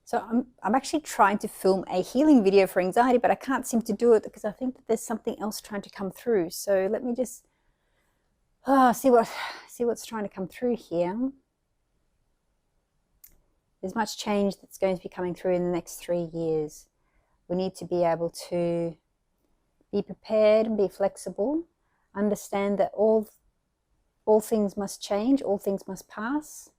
So I'm actually trying to film a healing video for anxiety, but I can't seem to do it because I think that there's something else trying to come through. So let me just see what's trying to come through here. There's much change that's going to be coming through in the next 3 years. We need to be able to be prepared and be flexible, understand that all things must change, all things must pass.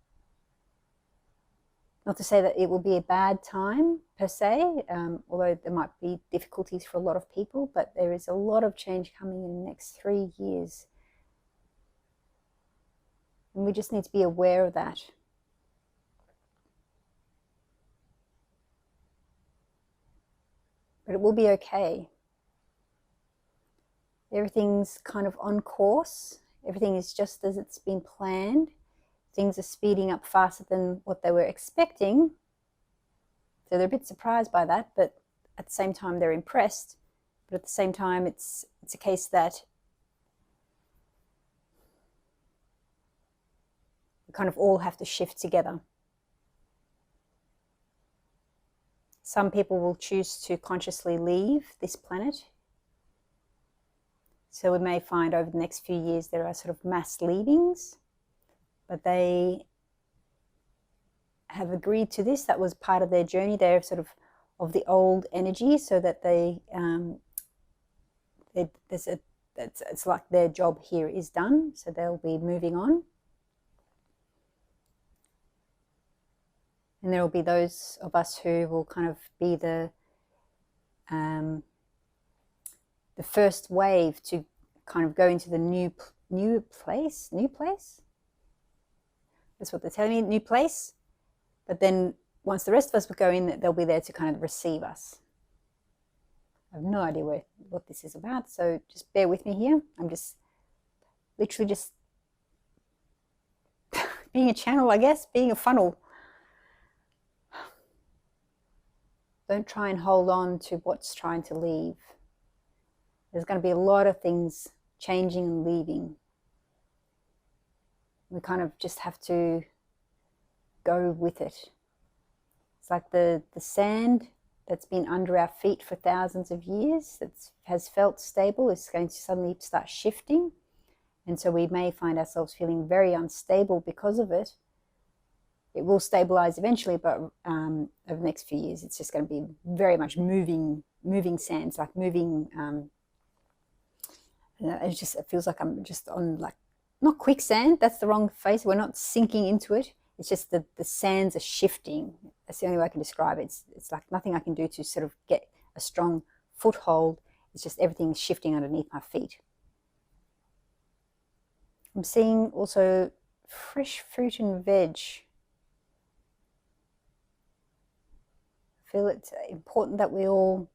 Not to say that it will be a bad time per se, although there might be difficulties for a lot of people, but there is a lot of change coming in the next 3 years. And we just need to be aware of that. But it will be okay. Everything's kind of on course. Everything is just as it's been planned. Things are speeding up faster than what they were expecting. So they're a bit surprised by that, but at the same time they're impressed. But at the same time it's a case that we kind of all have to shift together. Some people will choose to consciously leave this planet. So we may find over the next few years there are sort of mass leavings, but they have agreed to this. That was part of their journey. They're sort of the old energy, so that it's like their job here is done, so they'll be moving on. And there will be those of us who will kind of be the first wave to kind of go into the new place. That's what they're telling me, new place. But then once the rest of us will go in, they'll be there to kind of receive us. I have no idea what this is about, so just bear with me here. I'm just literally just being a channel, I guess, being a funnel. Don't try and hold on to what's trying to leave. There's going to be a lot of things changing and leaving. We kind of just have to go with it. It's like the sand that's been under our feet for thousands of years, that has felt stable, is going to suddenly start shifting. And so we may find ourselves feeling very unstable because of it. It will stabilize eventually, but over the next few years, it's just going to be very much moving sands, like moving. It feels like I'm just on, like, not quicksand. That's the wrong phrase. We're not sinking into it. It's just the sands are shifting. That's the only way I can describe it. It's like nothing I can do to sort of get a strong foothold. It's just everything shifting underneath my feet. I'm seeing also fresh fruit and veg. I feel it's important that we all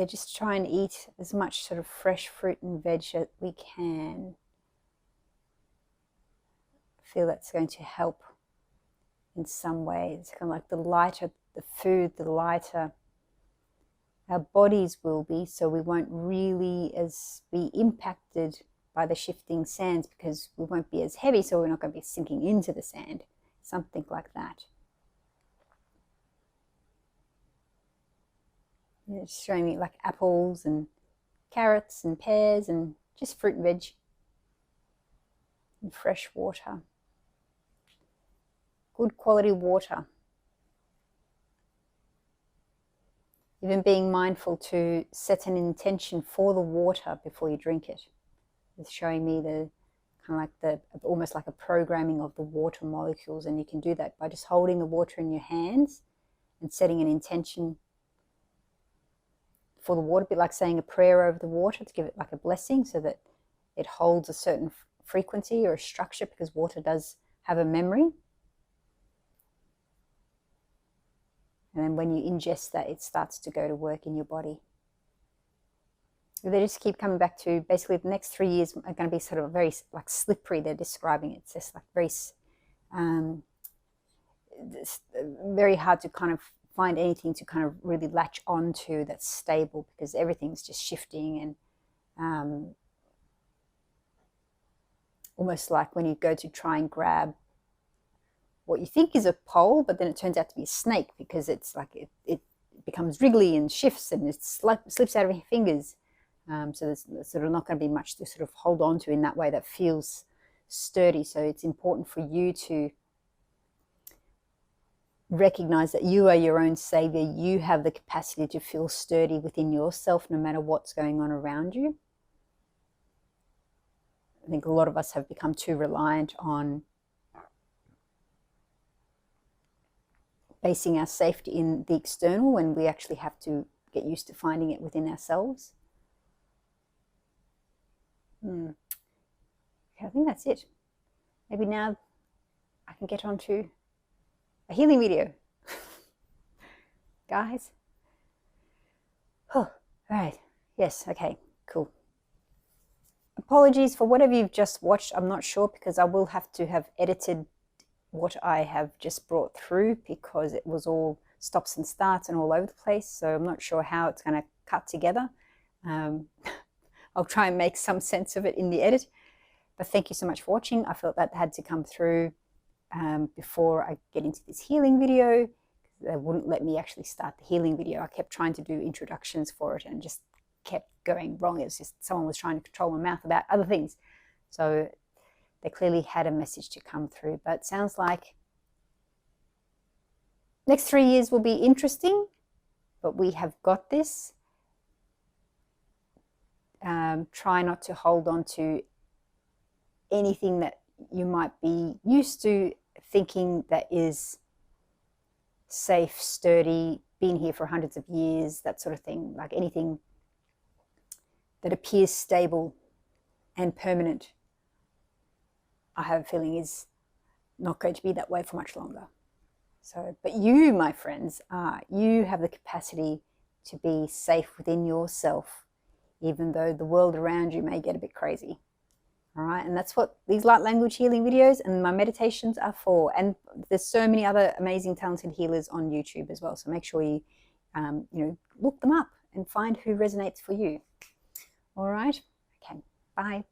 just try and eat as much sort of fresh fruit and veg as we can. I feel that's going to help in some way. It's kind of like the lighter the food, the lighter our bodies will be, so we won't really be impacted by the shifting sands, because we won't be as heavy, so we're not going to be sinking into the sand. Something like that. It's showing me like apples and carrots and pears and just fruit and veg and fresh water. Good quality water. Even being mindful to set an intention for the water before you drink it. It's showing me the kind of like almost like a programming of the water molecules, and you can do that by just holding the water in your hands and setting an intention for the water, a bit like saying a prayer over the water to give it like a blessing, so that it holds a certain frequency or a structure, because water does have a memory. And then when you ingest that, it starts to go to work in your body. They just keep coming back to basically the next 3 years are going to be sort of very like slippery. They're describing it. It's just like very hard to kind of find anything to kind of really latch onto that's stable, because everything's just shifting, and almost like when you go to try and grab what you think is a pole, but then it turns out to be a snake, because it's like it becomes wriggly and shifts and it slips out of your fingers. So there's sort of not going to be much to sort of hold on to in that way that feels sturdy. So it's important for you to recognize that you are your own savior. You have the capacity to feel sturdy within yourself, no matter what's going on around you. I think a lot of us have become too reliant on basing our safety in the external, when we actually have to get used to finding it within ourselves. Okay, I think that's it. Maybe now I can get on to a healing video. Guys. Oh, all right. Yes, okay, cool. Apologies for whatever you've just watched. I'm not sure, because I will have to have edited what I have just brought through, because it was all stops and starts and all over the place. So I'm not sure how it's going to cut together. I'll try and make some sense of it in the edit. But thank you so much for watching. I felt that had to come through before I get into this healing video. They wouldn't let me actually start the healing video. I kept trying to do introductions for it and just kept going wrong. It was just someone was trying to control my mouth about other things. So they clearly had a message to come through. But it sounds like next 3 years will be interesting, but we have got this. Try not to hold on to anything that you might be used to thinking that is safe, sturdy, been here for hundreds of years, that sort of thing. Like anything that appears stable and permanent, I have a feeling is not going to be that way for much longer. So, but you, my friends, you have the capacity to be safe within yourself, even though the world around you may get a bit crazy. All right, and that's what these light language healing videos and my meditations are for. And there's so many other amazing, talented healers on YouTube as well. So make sure you, look them up and find who resonates for you. All right, okay, bye.